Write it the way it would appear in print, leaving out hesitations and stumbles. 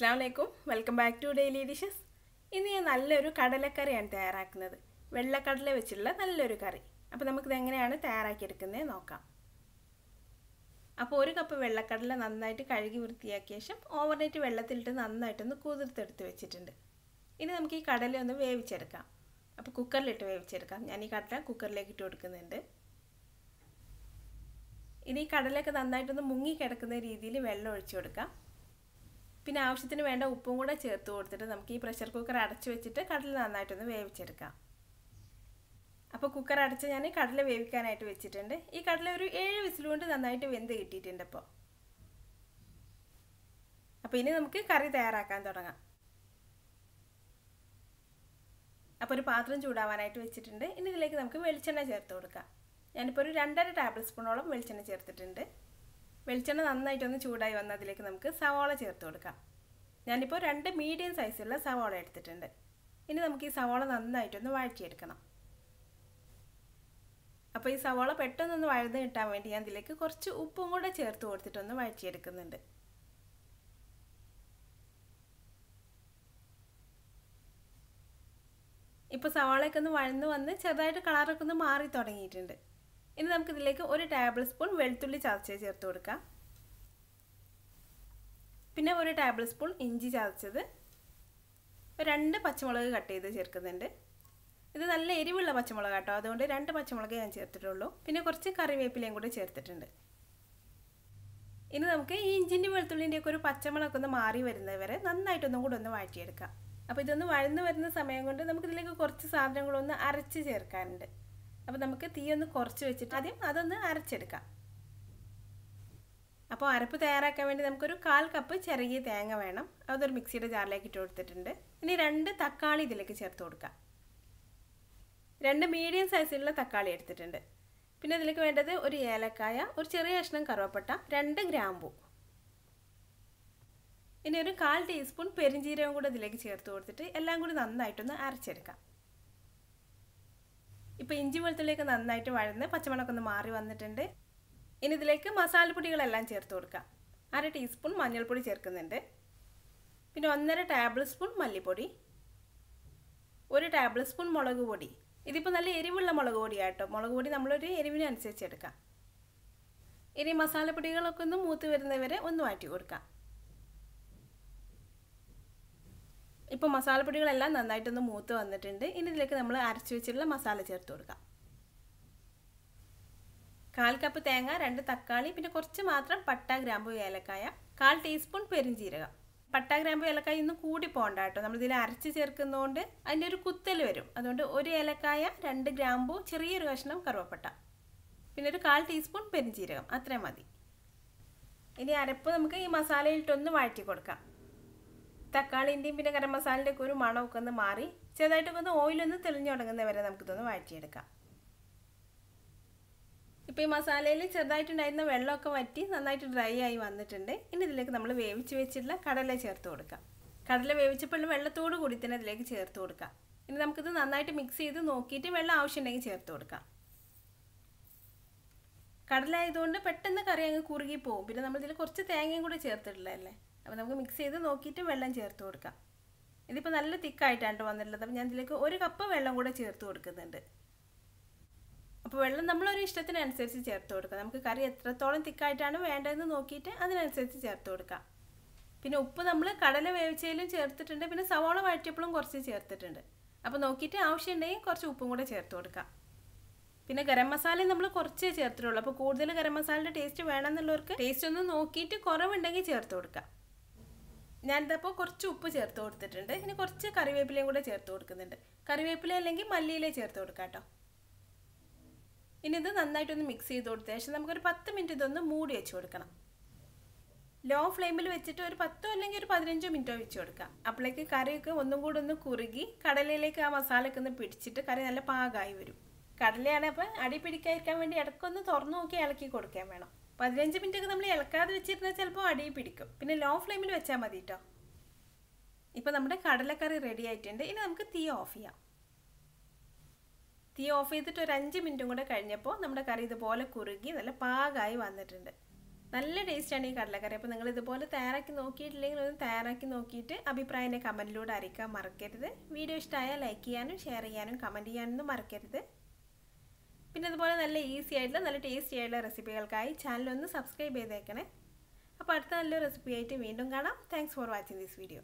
Assalamualaikum, welcome back to Daily Dishes. ഇന്ന് ഞാൻ നല്ലൊരു കടലക്കറിയാണ് തയ്യാറാക്കുന്നത്. വെള്ളക്കടല വെച്ചുള്ള നല്ലൊരു കറി. അപ്പോൾ നമുക്ക് ഇത് എങ്ങനെയാണ് തയ്യാറാക്കി എടുക്കുന്നത് നോക്കാം. അപ്പോൾ ഒരു കപ്പ് വെള്ളക്കടല നന്നായിട്ട് കഴുകി വൃത്തിയാക്കിയ ശേഷം ഓവർനൈറ്റ് വെള്ളത്തിലിട്ട് നന്നായിട്ടൊന്ന് കുതിർത്തെടുത്ത് വെച്ചിട്ടുണ്ട്. ഇനി നമുക്ക് ഈ കടല ഒന്ന് വേവിച്ചെടുക്കാം. അപ്പോൾ കുക്കറിലിട്ട് വേവിച്ചെടുക്കാം. ഞാൻ ഈ കടല കുക്കറിലേക്ക് ഇട്ട് കൊടുക്കുന്നുണ്ട്. ഇനി കടലയൊക്കെ നന്നായിട്ടൊന്ന് മുങ്ങി കിടക്കുന്ന രീതിയിൽ വെള്ളം ഒഴിച്ചു കൊടുക്കാം. പിന്നെ ആവശ്യത്തിന് വേണ്ട ഉപ്പും കൂടെ ചേർത്ത് കൊടുത്തിട്ട് നമുക്ക് ഈ പ്രഷർ കുക്കർ അടച്ചു വെച്ചിട്ട് കടല നന്നായിട്ടൊന്ന് വേവിച്ചെടുക്കാം. അപ്പോൾ കുക്കർ അടച്ച് ഞാൻ കടല വേവിക്കാനായിട്ട് വെച്ചിട്ടുണ്ട്. ഈ കടല ഒരു 7 വിസിൽ കൊണ്ട് നന്നായിട്ട് വെന്ത് കിട്ടിയിട്ടുണ്ട്. അപ്പോൾ ഇനി നമുക്ക് കറി തയ്യാറാക്കാൻ തുടങ്ങാം. അപ്പോൾ ഒരു പാത്രം ചൂടാവാനായിട്ട് വെച്ചിട്ടുണ്ട്. ഇനി ഇതിലേക്ക് നമുക്ക് വെളിച്ചെണ്ണ ചേർത്ത് കൊടുക്കാം. ഞാനിപ്പോൾ ഒരു 2.5 ടേബിൾ സ്പൂണോളം വെളിച്ചെണ്ണ ചേർത്തിട്ടുണ്ട്. വെളിച്ചെണ്ണ നന്നായിട്ടൊന്ന് ചൂടായി വന്നതിലേക്ക് നമുക്ക് സവാള ചേർത്ത് കൊടുക്കാം. ഞാനിപ്പോൾ 2 മീഡിയം സൈസുള്ള സവാള എടുത്തിട്ടുണ്ട്. ഇനി നമുക്ക് ഈ സവാള നന്നായിട്ടൊന്ന് വഴറ്റിയെടുക്കണം. അപ്പോൾ ഈ സവാള പെട്ടെന്നൊന്ന് വഴന്ന് കിട്ടാൻ വേണ്ടി ഞാൻ ഇതിലേക്ക് കുറച്ച് ഉപ്പും കൂടെ ചേർത്ത് കൊടുത്തിട്ടൊന്ന് വഴറ്റിയെടുക്കുന്നുണ്ട്. ഇപ്പോൾ സവാളയൊക്കെ ഒന്ന് വഴന്ന് വന്ന് ചെറുതായിട്ട് കളറൊക്കെ ഒന്ന് മാറി തുടങ്ങിയിട്ടുണ്ട്. ഇനി നമുക്കിതിലേക്ക് 1 ടേബിൾ സ്പൂൺ വെളുത്തുള്ളി ചതച്ചത് ചേർത്ത് കൊടുക്കാം. പിന്നെ 1 ടേബിൾ സ്പൂൺ ഇഞ്ചി ചതച്ചത്, 2 പച്ചമുളക് കട്ട് ചെയ്ത് ചേർക്കുന്നുണ്ട്. ഇത് നല്ല എരിവുള്ള പച്ചമുളക് കേട്ടോ, അതുകൊണ്ട് 2 പച്ചമുളക് ഞാൻ ചേർത്തിട്ടുള്ളൂ. പിന്നെ കുറച്ച് കറിവേപ്പിലയും കൂടെ ചേർത്തിട്ടുണ്ട്. ഇനി നമുക്ക് ഈ ഇഞ്ചിൻ്റെ വെളുത്തുള്ളിൻ്റെയൊക്കെ ഒരു പച്ചമുളകൊക്കെ ഒന്ന് മാറി വരുന്നത് വരെ നന്നായിട്ടൊന്നും കൂടെ ഒന്ന് വഴറ്റിയെടുക്കാം. അപ്പോൾ ഇതൊന്ന് വഴന്ന് വരുന്ന സമയം കൊണ്ട് നമുക്കിതിലേക്ക് കുറച്ച് സാധനങ്ങളൊന്ന് അരച്ച് ചേർക്കാനുണ്ട്. അപ്പോൾ നമുക്ക് തീ ഒന്ന് കുറച്ച് വെച്ചിട്ട് ആദ്യം അതൊന്ന് അരച്ചെടുക്കാം. അപ്പോൾ അരപ്പ് തയ്യാറാക്കാൻ വേണ്ടി നമുക്കൊരു 1/4 കപ്പ് ചിരകിയ തേങ്ങ വേണം. അതൊരു മിക്സിയുടെ ജാറിലേക്ക് ഇട്ട് കൊടുത്തിട്ടുണ്ട്. ഇനി 2 തക്കാളി ഇതിലേക്ക് ചേർത്ത് കൊടുക്കാം. 2 മീഡിയം സൈസിലുള്ള തക്കാളി എടുത്തിട്ടുണ്ട്. പിന്നെ ഇതിലേക്ക് വേണ്ടത് ഒരു ഏലക്കായ, ഒരു ചെറിയ കഷ്ണം കറുവപ്പട്ട, 2 ഗ്രാമ്പൂ. ഇനി ഒരു 1/4 ടീസ്പൂൺ പെരിഞ്ജീരകം കൂടെ ഇതിലേക്ക് ചേർത്ത് കൊടുത്തിട്ട് എല്ലാം കൂടി നന്നായിട്ടൊന്ന് അരച്ചെടുക്കാം. ഇപ്പോൾ ഇഞ്ചി വെളുത്തുള്ളിയൊക്കെ നന്നായിട്ട് വഴന്ന് പച്ചമുളകൊക്കെ ഒന്ന് മാറി വന്നിട്ടുണ്ട്. ഇനി ഇതിലേക്ക് മസാലപ്പൊടികളെല്ലാം ചേർത്ത് കൊടുക്കാം. 1/2 ടീസ്പൂൺ മഞ്ഞൾപ്പൊടി ചേർക്കുന്നുണ്ട്. പിന്നെ 1.5 ടേബിൾ സ്പൂൺ മല്ലിപ്പൊടി, 1 ടേബിൾ സ്പൂൺ മുളക് പൊടി. ഇതിപ്പോൾ നല്ല എരിവുള്ള മുളക് പൊടിയാട്ടോ. മുളക് പൊടി നമ്മളൊരു എരിവിനനുസരിച്ച് എടുക്കാം. ഇനി മസാലപ്പൊടികളൊക്കെ ഒന്ന് മൂത്ത് വരുന്നവരെ ഒന്ന് മാറ്റി കൊടുക്കാം. ഇപ്പോൾ മസാലപ്പൊടികളെല്ലാം നന്നായിട്ടൊന്ന് മൂത്ത് വന്നിട്ടുണ്ട്. ഇനി ഇതിലേക്ക് നമ്മൾ അരച്ചു വെച്ചിട്ടുള്ള മസാല ചേർത്ത് കൊടുക്കാം. 1/4 കപ്പ് തേങ്ങ, 2 തക്കാളി, പിന്നെ കുറച്ച് മാത്രം പട്ട, ഗ്രാമ്പു, ഏലക്കായ, 1/4 ടീസ്പൂൺ പെരിഞ്ജീരകം. പട്ട, ഗ്രാമ്പു, ഏലക്കായ ഒന്നും കൂടി പോകണ്ട കേട്ടോ. നമ്മളിതിൽ അരച്ച് ചേർക്കുന്നതുകൊണ്ട് അതിൻ്റെ ഒരു കുത്തൽ വരും. അതുകൊണ്ട് 1 ഏലക്കായ, 2 ഗ്രാമ്പു, ചെറിയൊരു കഷ്ണം കറുവപ്പട്ട, പിന്നെ ഒരു 1/4 ടീസ്പൂൺ പെരിഞ്ജീരകം, അത്രയും മതി. ഇനി അരപ്പ് നമുക്ക് ഈ മസാലയിലിട്ടൊന്ന് വഴറ്റി കൊടുക്കാം. തക്കാളിൻ്റെയും പിന്നെ ഗരം മസാലയുടെ ഒക്കെ ഒരു മണമൊക്കെ ഒന്ന് മാറി ചെറുതായിട്ടൊക്കെ ഒന്ന് ഓയിലൊന്ന് തെളിഞ്ഞു തുടങ്ങുന്ന വരെ നമുക്കിതൊന്ന് വഴറ്റിയെടുക്കാം. ഇപ്പോൾ ഈ മസാലയിൽ ചെറുതായിട്ടുണ്ടായിരുന്ന വെള്ളമൊക്കെ വറ്റി നന്നായിട്ട് ഡ്രൈ ആയി വന്നിട്ടുണ്ട്. ഇനി ഇതിലേക്ക് നമ്മൾ വേവിച്ച് വെച്ചിട്ടുള്ള കടല ചേർത്ത് കൊടുക്കാം. കടല വേവിച്ചപ്പോൾ വെള്ളത്തോട് കൂടി തന്നെ ഇതിലേക്ക് ചേർത്ത് കൊടുക്കാം. ഇനി നമുക്കിത് നന്നായിട്ട് മിക്സ് ചെയ്ത് നോക്കിയിട്ട് വെള്ളം ആവശ്യമുണ്ടെങ്കിൽ ചേർത്ത് കൊടുക്കാം. കടല ആയതുകൊണ്ട് പെട്ടെന്ന് കറി അങ്ങ് കുറുകി പോകും. പിന്നെ നമ്മളിതിൽ കുറച്ച് തേങ്ങയും കൂടി ചേർത്തിട്ടുള്ളതല്ലേ. അപ്പോൾ നമുക്ക് മിക്സ് ചെയ്ത് നോക്കിയിട്ട് വെള്ളം ചേർത്ത് കൊടുക്കാം. ഇതിപ്പോൾ നല്ല തിക്കായിട്ടാണ് വന്നിട്ടുള്ളത്. അപ്പോൾ ഞാൻ ഇതിലേക്ക് 1 കപ്പ് വെള്ളം കൂടെ ചേർത്ത് കൊടുക്കുന്നുണ്ട്. അപ്പോൾ വെള്ളം നമ്മളൊരു ഇഷ്ടത്തിനനുസരിച്ച് ചേർത്ത് കൊടുക്കാം. നമുക്ക് കറി എത്രത്തോളം തിക്കായിട്ടാണ് വേണ്ടതെന്ന് നോക്കിയിട്ട് അതിനനുസരിച്ച് ചേർത്ത് കൊടുക്കാം. പിന്നെ ഉപ്പ് നമ്മൾ കടല വേവിച്ചതിലും ചേർത്തിട്ടുണ്ട്. പിന്നെ സവാള വഴറ്റിയപ്പോഴും കുറച്ച് ചേർത്തിട്ടുണ്ട്. അപ്പോൾ നോക്കിയിട്ട് ആവശ്യമുണ്ടെങ്കിൽ കുറച്ച് ഉപ്പും കൂടെ ചേർത്ത് കൊടുക്കാം. പിന്നെ ഗരം മസാലയും നമ്മൾ കുറച്ചേ ചേർത്തിട്ടുള്ളൂ. അപ്പോൾ കൂടുതൽ ഗരം മസാലയുടെ ടേസ്റ്റ് വേണമെന്നുള്ളവർക്ക് ടേസ്റ്റ് ഒന്ന് നോക്കിയിട്ട് കുറവുണ്ടെങ്കിൽ ചേർത്ത് കൊടുക്കാം. ഞാനിതപ്പോൾ കുറച്ച് ഉപ്പ് ചേർത്ത് കൊടുത്തിട്ടുണ്ട്. ഇനി കുറച്ച് കറിവേപ്പിലയും കൂടെ ചേർത്ത് കൊടുക്കുന്നുണ്ട്. കറിവേപ്പില അല്ലെങ്കിൽ മല്ലിയില ചേർത്ത് കൊടുക്കാം കേട്ടോ. ഇനി ഇത് നന്നായിട്ടൊന്ന് മിക്സ് ചെയ്ത് കൊടുത്ത ശേഷം നമുക്കൊരു 10 മിനിറ്റ് ഇതൊന്ന് മൂടി വെച്ച് കൊടുക്കണം. ലോ ഫ്ലെയിമിൽ വെച്ചിട്ട് ഒരു 10 അല്ലെങ്കിൽ ഒരു 15 മിനിറ്റോ വെച്ച് കൊടുക്കാം. അപ്പോഴേക്ക് കറിയൊക്കെ ഒന്നും കൂടെ ഒന്ന് കുറുകി കടലയിലേക്ക് ആ മസാലയൊക്കെ ഒന്ന് പിടിച്ചിട്ട് കറി നല്ല പാകമായി വരും. കടലയാണ് അപ്പോൾ അടി പിടിക്കാതിരിക്കാൻ വേണ്ടി ഇടയ്ക്കൊന്ന് തുറന്നു നോക്കി ഇളക്കി കൊടുക്കാൻ വേണം. 15 മിനിറ്റൊക്കെ നമ്മൾ ഇളക്കാതെ വെച്ചിരുന്നാൽ ചിലപ്പോൾ അടി പിടിക്കും. പിന്നെ ലോ ഫ്ലെയിമിൽ വെച്ചാൽ മതി കേട്ടോ. ഇപ്പോൾ നമ്മുടെ കടലക്കറി റെഡി ആയിട്ടുണ്ട്. ഇനി നമുക്ക് തീ ഓഫ് ചെയ്യാം. തീ ഓഫ് ചെയ്തിട്ട് ഒരു 5 മിനിറ്റും കൂടെ കഴിഞ്ഞപ്പോൾ നമ്മുടെ കറി ഇതുപോലെ കുറുകി നല്ല പാകമായി വന്നിട്ടുണ്ട്. നല്ല ടേസ്റ്റാണ് ഈ കടലക്കറി. അപ്പോൾ നിങ്ങൾ ഇതുപോലെ തയ്യാറാക്കി നോക്കിയിട്ടില്ലെങ്കിൽ ഒന്ന് തയ്യാറാക്കി നോക്കിയിട്ട് അഭിപ്രായം കമൻറ്റിലൂടെ അറിയിക്കാൻ മറക്കരുത്. വീഡിയോ ഇഷ്ടമായാൽ ലൈക്ക് ചെയ്യാനും ഷെയർ ചെയ്യാനും കമൻറ്റ് ചെയ്യാനൊന്നും മറക്കരുത്. പിന്നെ അതുപോലെ നല്ല ഈസി ആയിട്ടുള്ള നല്ല ടേസ്റ്റി ആയിട്ടുള്ള റെസിപ്പികൾക്കായി ചാനലൊന്ന് സബ്സ്ക്രൈബ് ചെയ്തേക്കണേ. അപ്പോൾ അടുത്ത നല്ലൊരു റെസിപ്പി ആയിട്ട് വീണ്ടും കാണാം. Thanks for watching this video.